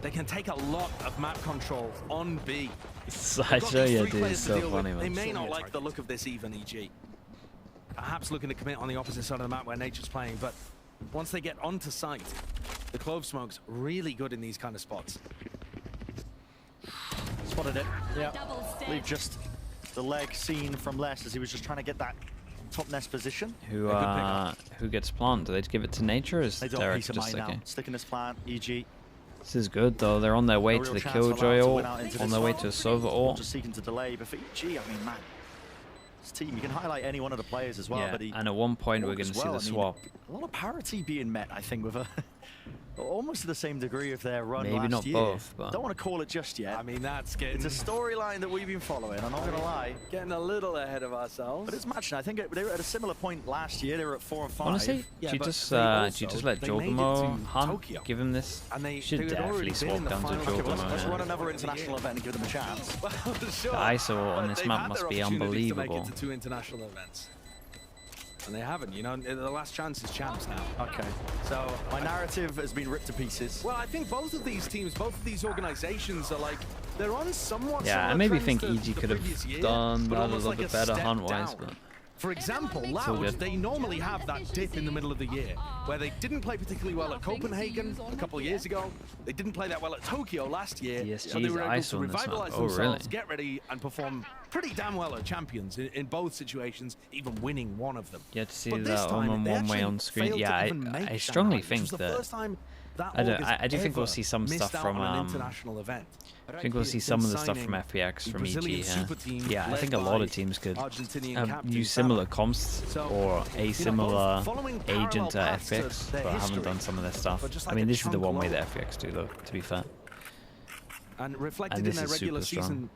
they can take a lot of map control on B. I show you, dude, it's so funny, They man. may not like the look of this even, EG. Perhaps looking to commit on the opposite side of the map where Nature's playing, but once they get onto site, the Clove smoke's really good in these kind of spots. Spotted it. Yeah. Leave just the leg seen from Les as he was just trying to get that top nest position. Who gets planted? Do they give it to Nature, or is They don't Derek piece of just mind now. okay? Sticking this plant, EG. This is good though. They're on their way No to real the chance for Killjoy Loud to ult, win out into on this their way one. to a Sova ult. Just seeking to delay, but for EG, I mean, man, this team, you can highlight any one of the players as well, Yeah, but he and at one point we're going to as see well. the I mean, swap. a lot of parity being met, I think, with a almost to the same degree of their run Maybe last not year. both, but Don't want to call it just yet. I mean, that's getting... It's a storyline that we've been following, I'm not going to lie. Getting a little ahead of ourselves. But it's matching. I think they were at a similar point last year. They were at 4 and 5. Honestly, Yeah, do you but just they let made it Jorgamo to hunt, Tokyo. give him this? And they Should had already definitely been in swap the down to final. Okay, well, Jorgamo. let's yeah. run another international event and give them a chance. Well, sure. The ISO on this They've map had must their be opportunities to make unbelievable. it to 2 international events. And they haven't, you know, the last chance is champs now. Okay. So My narrative has been ripped to pieces. well, I think both of these teams, both of these organizations are like, they're on somewhat Yeah, I similar maybe trends think to EG the could previous have year, done but that a almost little like bit better step hunt-wise, down. but For example, all Loud, good. they normally have that dip in the middle of the year where they didn't play particularly well at Copenhagen a couple of years ago. They didn't play that well at Tokyo last year. So they ESG's were able ISO to on this map. revitalize Oh, themselves, really? get ready, and perform pretty damn well at Champions in both situations, even winning one of them. you have to see But this that time, on they one way actually on screen. failed to Yeah, even make I strongly Shanghai, which think was the that. first time that I org do think we'll has see some ever stuff missed out from on an international event. I think we'll see some of the stuff from FPX from EG here. Yeah, I think a lot of teams could use similar comps or a similar agent to FPX, but haven't done some of their stuff. I mean, this is the one way that FPX do, though, to be fair. And reflected And in this their is regular super strong. season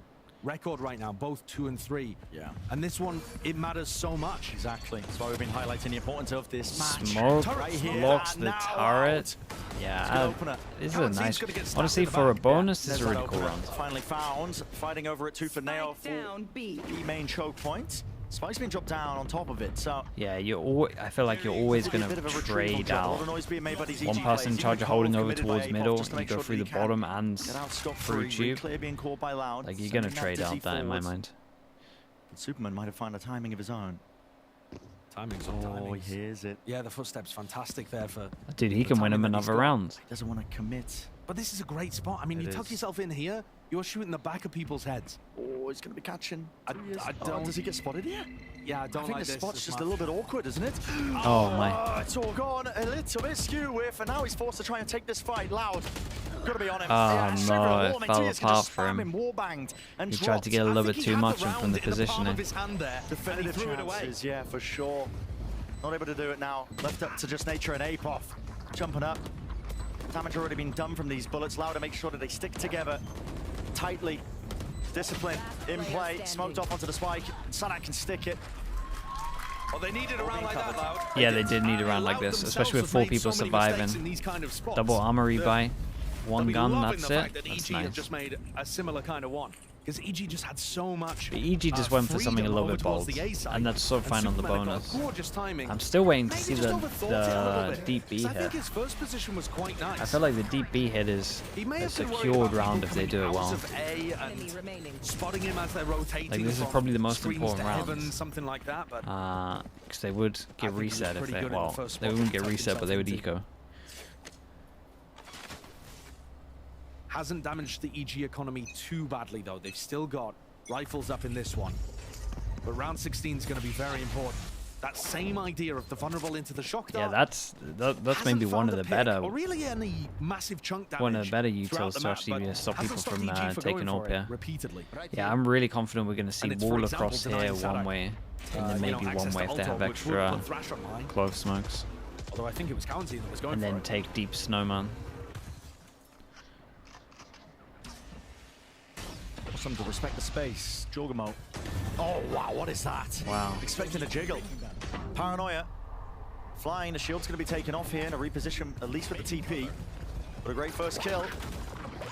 record right now, both 2 and 3. Yeah. And this one, it matters so much. Exactly. That's why we've been highlighting the importance of this match. Smoke Right here blocks and the now turret. out. Yeah, opener. this is a Can't see nice. it's gonna get stabbed Honestly, in the for a back. bonus, this is There's a that really cool opener. round. Finally found. Fighting over at 2 for Nail for the main choke point. Spike's been dropped down on top of it, so... Yeah, I feel like you're always It'll be going a bit to of a retrieval trade job. A lot out of noise being made by these EG one person players. in Even charge of Cole holding over committed by towards Apox middle. just to You make go sure through that the he can bottom and get out through scot-free. tube. Clear being called by Loud. Like, you're going to Sending trade Dizzy out that in my forwards. mind. But Superman might have found a timing of his own. Timing's on Oh, timings. he hears it. Yeah, the footsteps fantastic there for... Dude, he the can win him timing that he's another got. round. He doesn't want to commit. But this is a great spot. I mean, you It tuck is. yourself in here, you're shooting the back of people's heads. Oh, he's going to be catching. I don't... Does he get spotted here? Yeah, I I don't think like the this. spot's It's just my- a little bit awkward, isn't it? Oh, my. It's all gone a little bit skew with, and now he's forced to try and take this fight. Loud. Gotta be on him. Oh no, it fell apart for him. He tried to get a little bit too much from the positioning. Definitive chances, yeah, for sure. Not able to do it now. Left up to just Nature and Apoth. Jumping up. Damage already been done from these bullets. Louder make sure that they stick together tightly. Discipline in play. Smoked off onto the spike. Sanak can stick it. Well, they needed a round like that, Loud. Yeah, they did need a round like this, especially with 4 people surviving. Double armor rebuy. One gun, that's it. That's nice. Just made a similar kind of one. Because EG just had so much. But EG just went for something a little bit bold, and that's so fine on the bonus. I'm still waiting to see the deep B hit. I feel like the deep B hit is a secured round if they do it well. Like this is probably the most important round. Because they would get reset if they, well, they wouldn't get reset, but they would eco. Hasn't damaged the EG economy too badly, though. They've still got rifles up in this one. But round 16 is going to be very important. That same idea of the vulnerable into the shock dart. Yeah, that's maybe one of the better. Or really any massive chunk damage. One of the better utils to actually stop people from taking AWP here. Repeatedly. Yeah, I'm really confident we're going to see wall across here one way, and then maybe one way if they have extra clove smokes. Although I think it was County that was going and for then it. Take deep snowman. Some to respect the space. Jorgamo. Oh, wow, what is that? Wow. Expecting a jiggle. Paranoia. Flying, the shield's going to be taken off here and a reposition, at least with the TP. But a great first kill.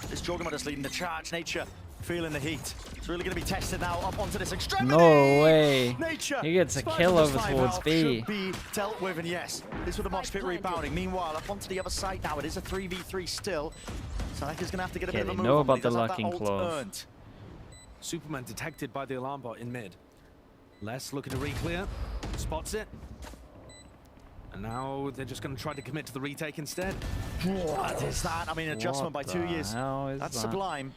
This Jorgamo just leading the charge. Nature feeling the heat. It's really going to be tested now up onto this extremity. No way. Nature. He gets a kill over towards B. Should be dealt with, and yes, this with the mosh pit rebounding. Meanwhile, up onto the other side now, it is a 3v3 still. Sanak is going to have to get a bit of a move. Know on, about the he does have locking that ult claw. earned. Superman detected by the alarm bot in mid. Les looking to re-clear, spots it. And now they're just going to try to commit to the retake instead. What is that? I mean, adjustment by 2 years. That's sublime.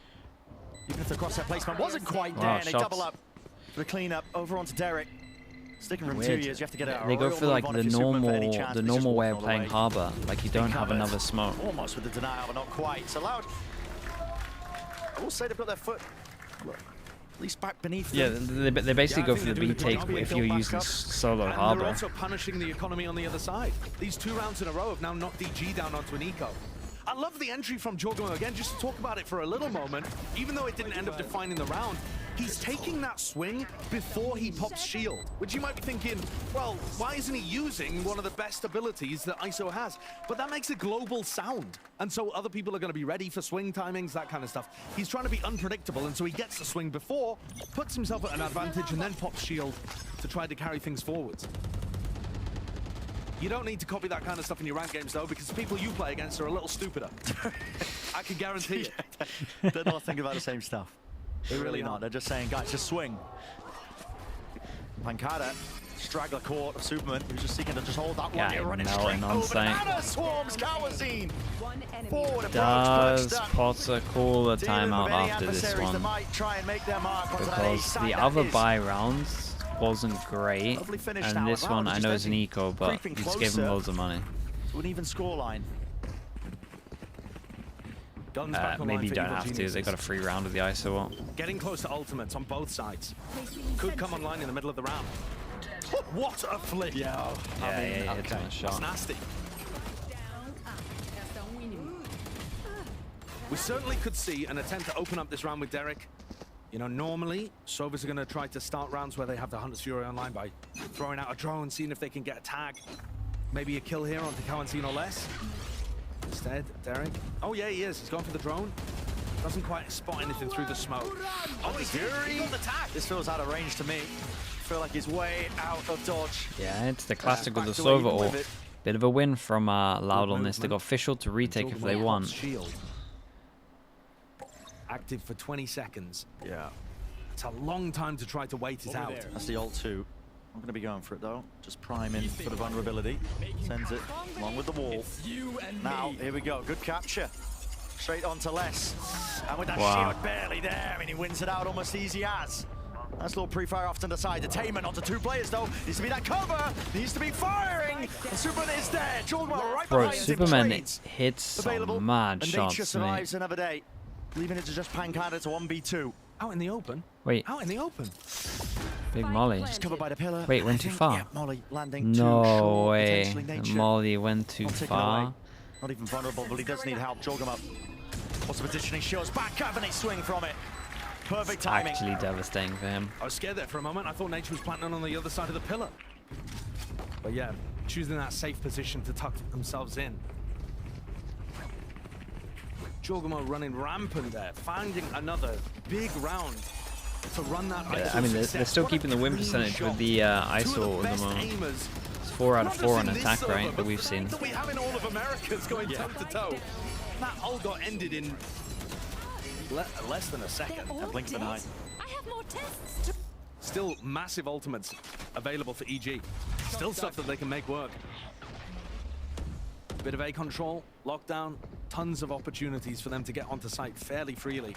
Even if the crosshair placement wasn't quite there, and they double up for the cleanup over onto Derek. Sticking from 2 years, you have to get out. They go for like the normal way of playing Harbor, like you don't have another smoke. Almost with the denial, but not quite. It's allowed. I will say they've got their foot at least back beneath them. Yeah, they basically go for the retake if you're using solo Harbor. They're also punishing the economy on the other side. These 2 rounds in a row have now knocked DG down onto an eco. I love the entry from Jorgamo again, just to talk about it for a little moment. Even though it didn't end up defining the round, he's taking that swing before he pops shield, which you might be thinking, well, why isn't he using one of the best abilities that ISO has? But that makes a global sound. And so other people are going to be ready for swing timings, that kind of stuff. He's trying to be unpredictable, and so he gets the swing before, puts himself at an advantage, and then pops shield to try to carry things forwards. You don't need to copy that kind of stuff in your ranked games, though, because the people you play against are a little stupider. I can guarantee it. They're not thinking about the same stuff. They're really not. They're just saying, guys, just swing. Pancada, straggler court of Superman, who's just seeking to just hold that one. You're running straight over. Anna swarms Kawazine. Does Potter call a timeout after this one? Because the other buy rounds wasn't great, and this one I know is an eco, but you just gave him loads of money. To an even scoreline. Maybe you don't have to. They got a free round of the ISO. Getting close to ultimates on both sides. Could come online in the middle of the round. What a flip! Yeah, he hits on a shot. That's nasty. We certainly could see an attempt to open up this round with Derek. You know, normally, Sovas are going to try to start rounds where they have the Hunter's Fury online by throwing out a drone, seeing if they can get a tag. Maybe a kill here onto Cowancine or less. Instead, Derek. Oh, yeah, he is. He's gone for the drone. Doesn't quite spot anything through the smoke. Oh, he's he got the tag. This feels out of range to me. I feel like he's way out of dodge. Yeah, it's the classic of the Sova ult. Bit of a win from Loud on this. They got official to retake if they want. Shield. Active for 20 seconds. Yeah. It's a long time to try to wait it out. That's the ult 2. I'm going to be going for it, though. Just priming for the vulnerability. Sends it along with the wall. Now, here we go. Good capture. Straight on to Les. And with that shield barely there, I mean, he wins it out almost easy as. Nice little pre-fire off to the side. Detainment onto 2 players, though. Needs to be that cover. Needs to be firing. And Superman is there. Jorgmo right Bro, behind him. Superman Trades hits some available. mad And shots, Nature survives another day. Leaving it to just Pancada to 1v2. Out in the open. Wait. Out in the open. Big Molly. Just covered by the pillar. Wait, went too far. Yeah, Molly landing too No short, way. potentially Nature. Molly went too Not taken far. away. Not even vulnerable, but he does need help. Jorgmo. What's the positioning? Shows back up and they swing from it. Perfect timing. Actually devastating for him. I was scared there for a moment. I thought Nature was planting on the other side of the pillar. But yeah, choosing that safe position to tuck themselves in. Jorgmo running rampant there, finding another big round to run that. Yeah, I mean, they're still keeping the win percentage with the ISO at the moment. It's 4 out of 4 on attack, right, that we've seen. That we have in all of America's going toe to toe. That all got ended in less than a second. A blink of an eye. I have more tests. Still massive ultimates available for EG. Still stuff that they can make work. Bit of A control, lockdown, tons of opportunities for them to get onto site fairly freely.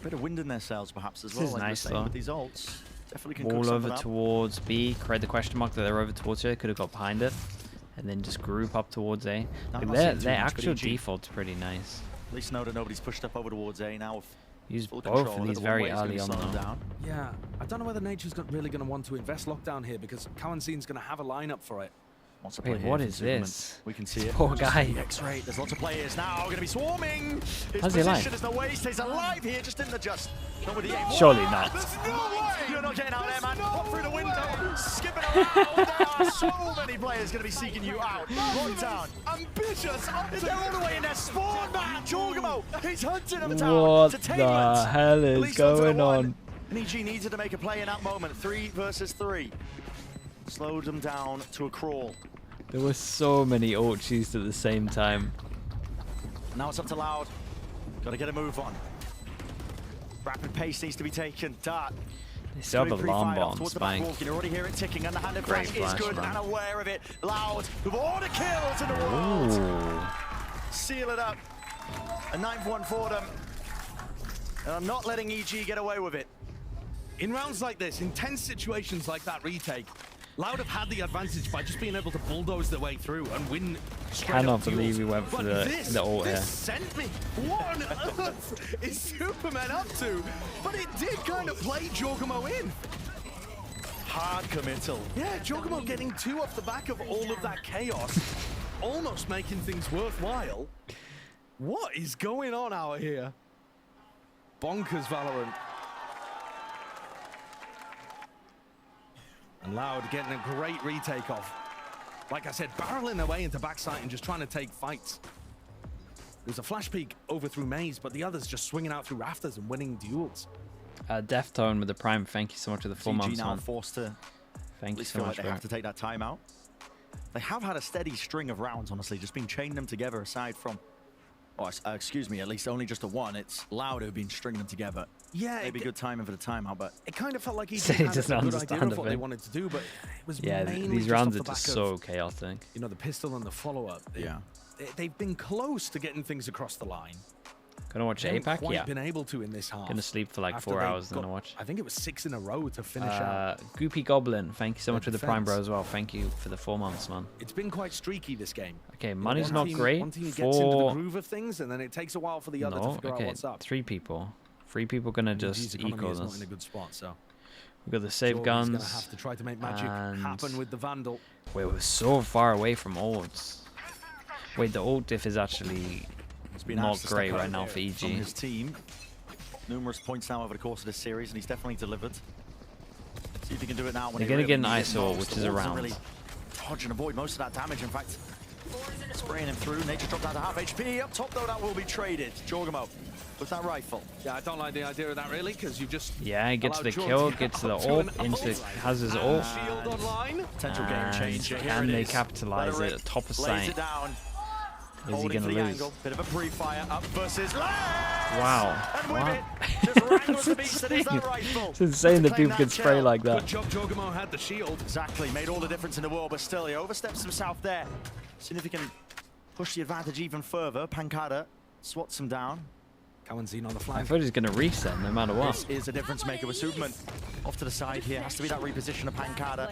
Bit of wind in their sails, perhaps, as This well. is like nice, we're saying, though. with these ults. Definitely can cook Wall over something up. towards B. Create the question mark that they're over towards here. Could have got behind it. And then just group up towards A. Not Like seeing too their much, but actual EG. default's pretty nice. At least know that nobody's pushed up over towards A now. With Use full both control, of these the very one-way's gonna early be on, slowing though. down. Yeah, I don't know whether Nature's really going to want to invest lockdown here because Kawanzin's going to have a lineup for it. Wants to Wait, play here what for is Superman. this? We can see it. Poor guy. X-ray. There's lots of players now. Going to be swarming. His How's he alive? position is no way. He stays alive here. Just didn't adjust. Not with the aim. Surely not. There's no way. You're not getting out there, man. Pop through the window. Skipping around. There are so many players going to be seeking you out. Lockdown. Ambitious. They're all the way in there. Spawn, man. Jorgmo. He's hunting them down. What Detainment. the hell is Released onto the going one. on? And EG needed to make a play in that moment. 3 versus 3. Slowed them down to a crawl. There were so many ult used at the same time. Now it's up to Loud. Got to get a move on. Rapid pace needs to be taken. Dart. They still have a long bomb towards the back spike. wall. You can already hear it ticking. Underhanded Great flash is flash, good man. and aware of it. Loud with all the kills in the world. Ooh. Seal it up. A 9-1 for them. And I'm not letting EG get away with it. In rounds like this, in tense situations like that retake, Loud have had the advantage by just being able to bulldoze their way through and win straight Cannot up duels. believe he went for But the ult here. This sent me. What on earth is Superman up to? But it did kind of play Jorgmo in. Hard committal. Yeah, Jorgmo getting 2 off the back of all of that chaos, almost making things worthwhile. What is going on out here? Bonkers Valorant. And Loud getting a great retake off. Like I said, barreling their way into backside and just trying to take fights. There's a flash peek over through Maze, but the others just swinging out through rafters and winning duels. Deftone with the prime. Thank you so much for the 4 EG months, now man. forced to Thank at you least so feel much, like they bro. have to take that timeout. They have had a steady string of rounds, honestly, just been chaining them together aside from, oh, excuse me, at least only just a one. It's Loud who've been stringing them together. Yeah, Maybe good timing for the timeout, but it kind of felt like he So he had a doesn't good idea understand of what a they thing. wanted to do, but it was Yeah, mainly these just rounds off are the just back so of, chaotic. you know, the pistol and the follow-up. yeah. They've been close to getting things across the line. Gonna watch They haven't APAC? quite Yeah. been able to in this half. Gonna sleep for like after 4 they hours and then got- watch. I think it was 6 in a row to finish out. Goopy Goblin, thank you so The much for the prime, bro, defense. as well. Thank you for the 4 months, man. It's been quite streaky this game. Okay, You know, money's one not team- great. One team gets into the 4... groove of things, and then it takes a while for the other to No, figure out okay, what's up. 3 people. 3 people gonna And just EG's economy equal is not us. in a good spot, so We've got the save Jordan's guns. gonna have to try to make magic and- happen with the Vandal. Wait, we're so far away from ults. Wait, the ult diff is actually It's been not asked to step great up right now for from EG. his team. Numerous points now over the course of this series, and he's definitely delivered. See if he can do it now. When They're he gonna really get an needs it ISO, most. which The is a Wolves round. Really dodge and avoid most of that damage. In fact, spraying him through. Nature dropped down to half HP. Up top, though, that will be traded. Jorgmo with that rifle. Yeah, I don't like the idea of that really, because you've just Yeah, he gets allowed the Jordan kill, to gets the get up to ult, an into ult. has his And ult. shield online. Potential game And changer. Here can it they is. capitalize Rhetoric it? Top of lays sight. it down. Is he Holding gonna for the lose? angle. Bit of a pre-fire up versus Lance. Wow. And with What? it, just wrangles the beast that is that rifle. It's insane that To people claim can that spray kill. like Good that. job, Jorgmo had the shield. Exactly, made all the difference in the world, but still, he oversteps himself there. Seeing if he can push the advantage even further. Pancada swats him down. Cowanzine on the I flank. thought he was going to reset no matter what. This is a difference maker with Superman. Off to the side here. Has to be that reposition of Pancada.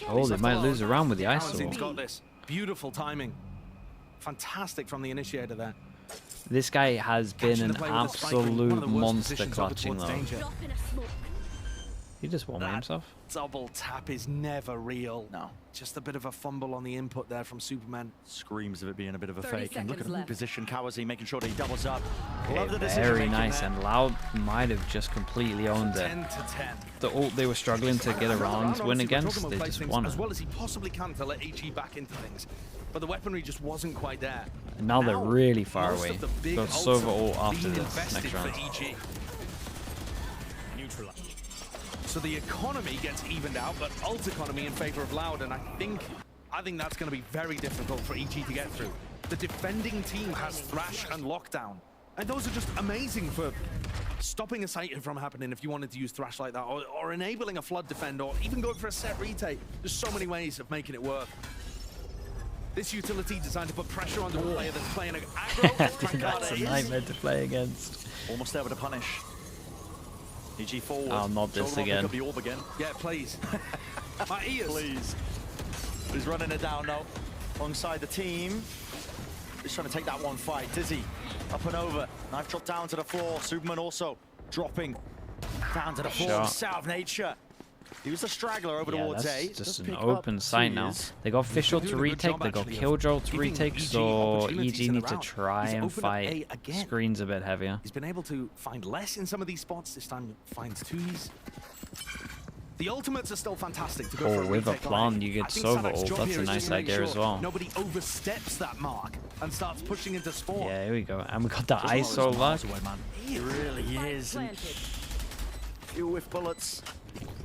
Oh, they might lose a round with the ice Cowanzine's wall. got this. Beautiful timing. Fantastic from the initiator there. This guy has been Catching an the play with the spike in one of absolute the worst monster positions over clutching towards though. danger. He just won by himself. Double tap is never real. No. Just a bit of a fumble on the input there from Superman. Screams of it being a bit of a 30 fake. And look at the seconds reposition. Kawase making sure that he doubles up. Okay, Love the decision very making nice, there. and Loud might have just completely owned it. 10 to 10. The ult they were struggling to get around, win Obviously, against, Jordan they plays just things won as it. well as he possibly can to let AG back into things. But the weaponry just wasn't quite there. And now they're really far most away. of the big Got ults Sova are ult after being this invested next for round. EG. So the economy gets evened out, but ult economy in favor of Loud, and I think that's going to be very difficult for EG to get through. The defending team has Thrash and Lockdown, and those are just amazing for stopping a sight from happening if you wanted to use Thrash like that, or enabling a flood defend, or even going for a set retake. There's so many ways of making it work. This utility designed to put pressure on the player that's playing aggro. That's a nightmare to play against. Almost there with a punish. EG forward. Oh, not this Shoulder again. Pick up the orb again. Yeah, please. My ears. Please. He's running it down now. Alongside the team. He's trying to take that one fight. Dizzy up and over. Knife drop down to the floor. Superman also dropping down to the floor. Shot. South Nature. He was a straggler over Yeah, towards A. that's just Does an pick open up site now. twos. They got Fischl to doing a good retake, job, they got actually, of Killjoy to giving retake, EG so opportunities EG in the need to round. try He's and opened up A fight again. screens a bit heavier. He's been able to find less in some of these spots. This time finds twos. The ultimates are still fantastic to go Oh, for a with a retake plan, on A. you get I think Sova Sadak's ult. job That's here a is nice just to make idea as sure well. Nobody oversteps that mark and starts pushing into spawn. Yeah, here we go. And we got the Just ISO miles luck. away, man. He really is. And few with bullets.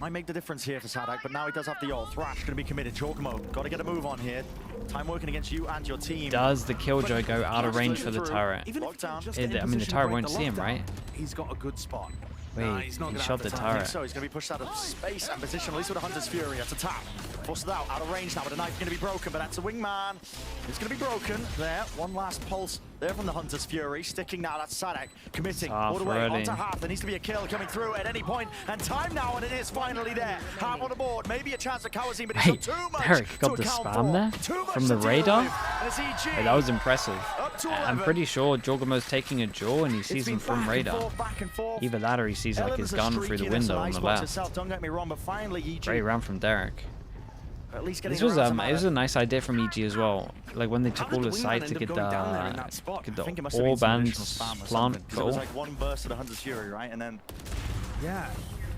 Might make the difference here for Sadak, but now he does have the ult. Thrash going to be committed. Chalkamo, got to get a move on here. Time working against you and your team. Does the Killjoy go out of range for the turret? Even if Lockdown. just I get in mean, the position turret to break won't the see him, lockdown, right? He's got a good spot. Wait, Nah, he's not he gonna shot have the time. I think turret. so. He's going to be pushed out of space and position, at least with a Hunter's Fury. That's a tap. Forced it out of range now, but the knife going to be broken, but that's a wingman. It's going to be broken there. One last pulse there from the Hunter's Fury. Sticking now, that's Sadak committing Half all the way ready. onto half. There needs to be a kill coming through at any point, and time now, and it is finally there. Half on the board, maybe a chance at Kawase, but Hey, it's too much Derek to got the account spam for. there Too much from to the deal radar. with. And it's EG. Hey, that was impressive. Up to I'm 11. pretty sure Jorgamo's taking a jaw and he It's sees been him from back and radar. forth, back and forth. Either that or he sees like his gun through the window on the left. Itself, don't get me wrong, but finally EG Great round from Derek. at least getting This was around some it was other- a nice idea from EG as well. Like when they How took did all the the wingman sides to end get up going down there in that spot? the I think it must have been orb some and additional spam or plant something, 'cause it was goal. like one burst of the Hunter's Fury, right? And then Yeah.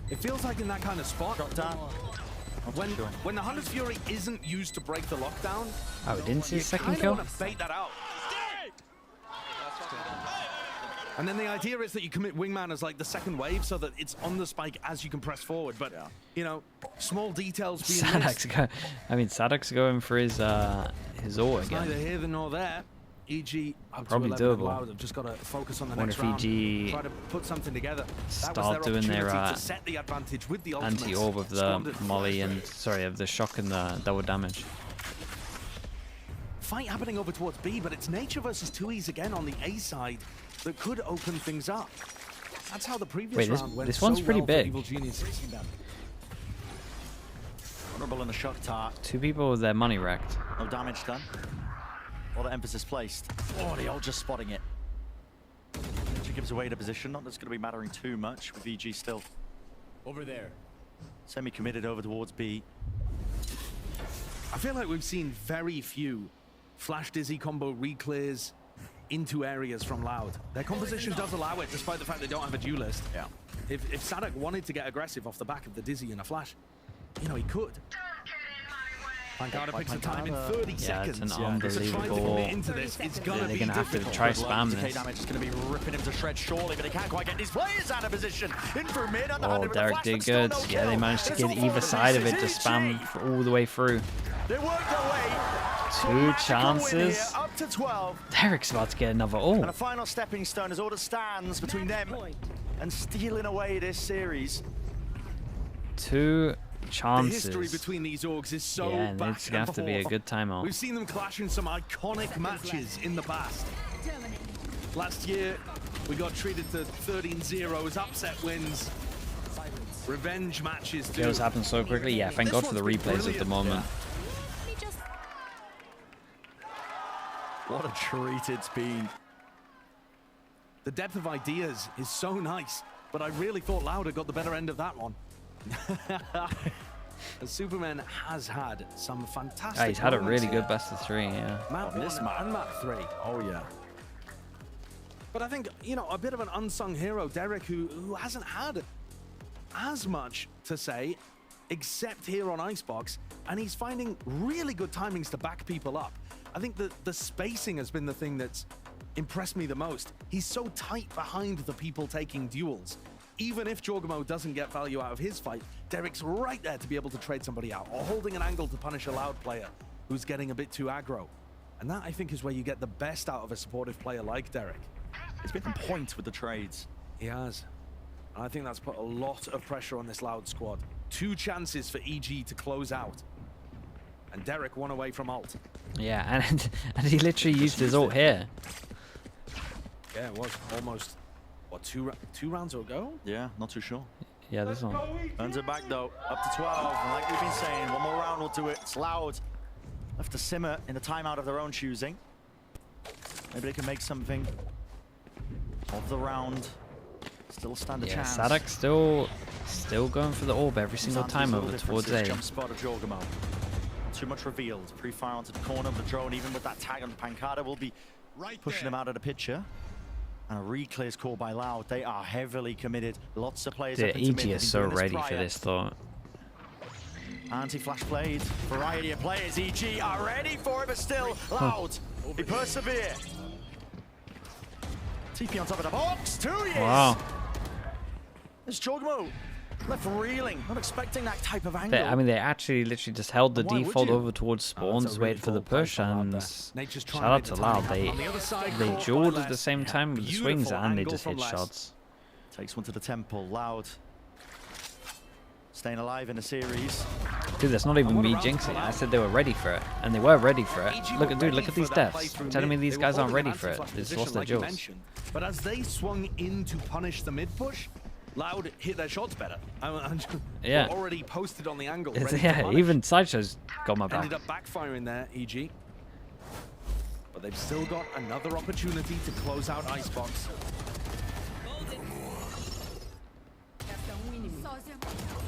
It feels like in that kind of spot, drop down. when the Hunter's Fury isn't used to break the lockdown, Oh, we didn't see you a second kind of kill? want to bait that out. And then the idea is that you commit wingman as like the second wave so that it's on the spike as you can press forward. But, you know, small details being Sadak's missed. Sadak's going for his ult It's neither again. here nor there. EG up Probably to 11 doable. Loud. I've just got to focus on the Wonder next if round. EG Try to put something together. That was start their doing their, opportunity to set the advantage with the ultimates. Anti-orb of the Squandered. molly and of the shock and the double damage. Fight happening over towards B, but it's nature versus 2Es again on the A side that could open things up. That's how the previous Wait, round went. this one's so pretty well big. For Evil Geniuses. Vulnerable in the shock tart. Two people with their money wrecked. No damage done. All the emphasis placed. Oh, they all just spotting it. Which gives away the position. Not that's going to be mattering too much with EG still. Over there. Semi-committed over towards B. I feel like we've seen very few Flash Dizzy combo reclears into areas from Loud. Their composition does allow it, despite the fact they don't have a duelist. Yeah. If Sadak wanted to get aggressive off the back of the Dizzy and a Flash, you know, he could. Pancada picks the time in 30 Yeah, it's seconds. an So trying to unbelievable. commit into this, it's gonna They're be gonna have to difficult. try spam Decay this. damage is going to be ripping him to shreds surely, but they can't quite get these players out of position. In for mid, Oh, underhanded with the Derek flash, did but still good. no Yeah, they kill. managed to It's get all either for side of it to EG. spam all the way through. They worked their way. Two Magical win chances. here, up to 12. Derek's about to get another And a ult. final stepping stone is all that stands between them and stealing away this series. Two The chances. history between these orgs is so Yeah, and back it's gonna and have to be a forth. good timeout. We've seen them clash in some iconic matches in the past. Last year, We got treated to 13-0s, upset wins, revenge matches. Kills happen so quickly. Yeah, thank God for the replays at the moment. What a treat it's been. The depth of ideas is so nice, but I really thought Lauda got the better end of that one. Superman has had some fantastic. He's had a really good best of 3, yeah. Map 1 and map 3. Oh yeah. But I think, you know, a bit of an unsung hero, Derek, who hasn't had as much to say, except here on Icebox, and he's finding really good timings to back people up. I think the spacing has been the thing that's impressed me the most. He's so tight behind the people taking duels. Even if Jorgamo doesn't get value out of his fight, Derek's right there to be able to trade somebody out, or holding an angle to punish a Loud player who's getting a bit too aggro. And that, I think, is where you get the best out of a supportive player like Derek. He's been on point with the trades. He has. And I think that's put a lot of pressure on this Loud squad. 2 chances for EG to close out. And Derek 1 away from ult. Yeah, and he literally used his ult here. Yeah, it was almost, what, two rounds ago? Yeah, not too sure. Yeah, this one. Turns it back though, up to 12. And like we've been saying, one more round will do it. It's Loud. Left to simmer in the timeout of their own choosing. Maybe they can make something of the round. Still stand a chance. Sadak still going for the orb every single time over towards A. Jump spot of Jorgamo. Too much revealed. Pre-fire onto the corner of the drone, even with that tag on the Pancada, will be pushing him out of the picture. And a re-clear's called by Loud. They are heavily committed. Lots of players. Dude, EG is so ready for this, though. Anti-flash played. Variety of players. EG are ready for it, but still Loud. They persevere. TP on top of the box. 2 years. Wow. There's Jorgamo. Left reeling, not expecting that type of angle. I mean, they actually literally just held the default over towards spawns, waited for the push, and shout out to Loud. They dueled at the same time with the swings, and they just hit shots. Takes one to the temple. Loud staying alive in the series. Dude, that's not even me jinxing. I said they were ready for it, and they were ready for it. Look at these deaths. Telling me these guys aren't ready for it. They just lost their duels. But as they swung in to punish the mid push, Loud hit their shots better. Yeah. Already posted on the angle. Yeah, even Sideshow's got my back. Ended up backfiring there, EG. But they've still got another opportunity to close out Icebox.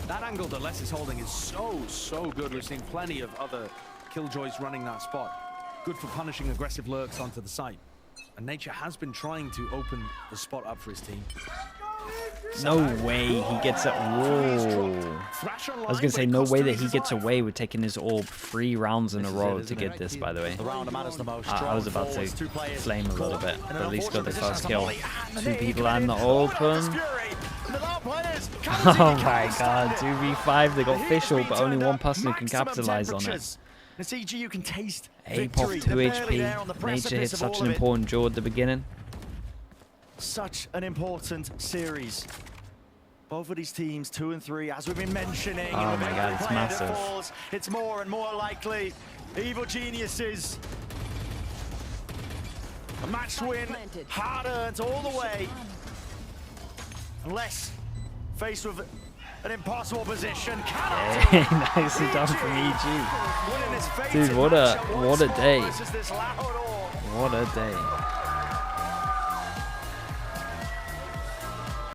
That angle that Les is holding is so good. We've seen plenty of other Killjoys running that spot. Good for punishing aggressive lurks onto the site. And Nature has been trying to open the spot up for his team. No way he gets it. Whoa. I was going to say, no way that he gets away with taking his orb 3 rounds in a row to get this, by the way. I was about to flame a little bit, but at least got the first kill. 2 people and the open. Oh my god, 2v5. They got official, but only 1 person who can capitalize on it. You can taste A-pop 2 HP. Nature hit such an important duel at the beginning. Such an important series. Both of these teams, 2 and 3, as we've been mentioning. Oh my god, it's massive. It's more and more likely. Evil geniuses. A match win, hard-earned all the way. Unless faced with an impossible position. Nicely done from EG. Dude, what a day. What a day.